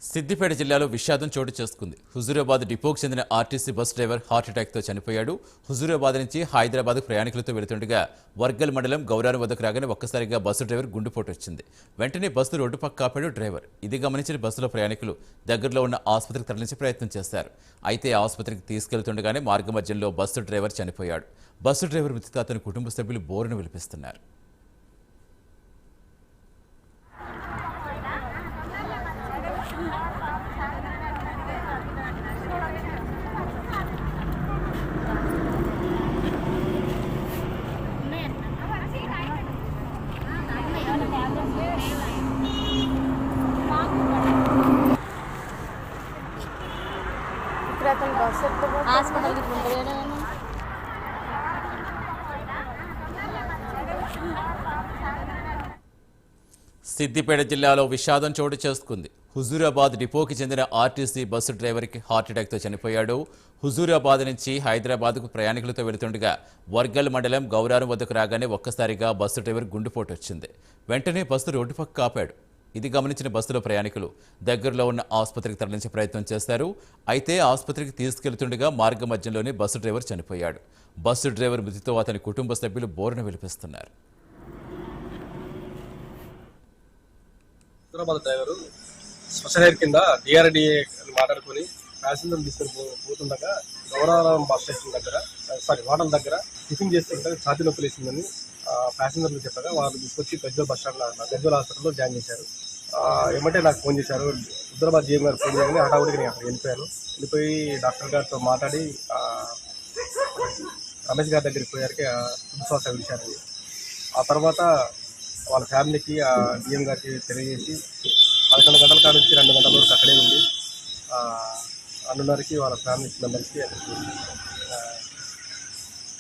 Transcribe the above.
సిద్దిపేట జిల్లాలో విషాదం చోటు చేసుకుంది. హుజూరాబాద్ డిపోకు చెందిన ఆర్టీసీ బస్ డ్రైవర్ హార్ట్అటాక్తో చనిపోయాడు. హుజూరాబాద్ నుంచి హైదరాబాద్ ప్రయాణికులతో వెళుతుండగా వర్గల్ మండలం గౌరారం వద్దకు రాగానే ఒక్కసారిగా బస్సు డ్రైవర్ గుండెపోటు వచ్చింది. వెంటనే బస్సు రోడ్డు పక్క ఆపాడు డ్రైవర్. ఇది గమనించిన బస్సులో ప్రయాణికులు దగ్గరలో ఉన్న ఆసుపత్రికి తరలించే ప్రయత్నం చేశారు. అయితే ఆసుపత్రికి తీసుకెళ్తుండగానే మార్గమధ్యంలో బస్సు డ్రైవర్ చనిపోయాడు. బస్సు డ్రైవర్ మృతితో అతని కుటుంబ సభ్యులు బోరును విలిపిస్తున్నారు. సిద్దిపేట జిల్లాలో విషాదం చోటు చేసుకుంది. హుజూరాబాద్ డిపోకి చెందిన ఆర్టీసీ బస్సు డ్రైవర్కి హార్ట్అటాక్తో చనిపోయాడు. హుజూరాబాద్ నుంచి హైదరాబాద్కు ప్రయాణికులతో వెళుతుండగా వర్గల్ మండలం గౌరారం వద్దకు రాగానే ఒక్కసారిగా బస్సు డ్రైవర్ గుండెపోటు వచ్చింది. వెంటనే బస్సు రోడ్డు పక్క ఆపాడు. ఇది గమనించిన బస్సులో ప్రయాణికులు దగ్గరలో ఉన్న ఆసుపత్రికి తరలించే ప్రయత్నం చేశారు. అయితే ఆసుపత్రికి తీసుకెళ్తుండగా మార్గ మధ్యంలోనే బస్సు డ్రైవర్ చనిపోయాడు. బస్సు డ్రైవర్ మృతితో అతని కుటుంబ సభ్యులు బోరున విలిపిస్తున్నారు. హైదరాబాద్ డ్రైవరు స్పెషల్ ఎయిర్ కింద డిఆర్డిఏ మాట్లాడుకొని ప్యాసింజర్లు తీసుకొని పోతుండగా గౌరవరం బస్ స్టేషన్ దగ్గర హోటల్ దగ్గర టిఫిన్ చేస్తుండగా ఛాతీ నొప్పి లేసిందని ప్యాసింజర్లు చెప్పగా వాళ్ళు తీసుకొచ్చి గజ్వేల్ బస్ స్టాండ్లో గజ్వేల్ హాస్పిటల్లో జాయిన్ చేశారు. ఏమంటే నాకు ఫోన్ చేశారు. హైదరాబాద్ జీఎం గారు ఫోన్ చేయగానే హఠావుడిగా నేను అక్కడ వెళ్ళిపోయి డాక్టర్ గారితో మాట్లాడి రమేష్ గారి దగ్గరికి పోయారికి తుదిశ్వాస విడిచారు. ఆ తర్వాత వాళ్ళ ఫ్యామిలీకి డిఎం గారికి తెలియజేసి 11 గంటల కాడ నుంచి 2 గంటల వరకు అక్కడే ఉండి 2:30కి వాళ్ళ ఫ్యామిలీ మెంబర్స్కి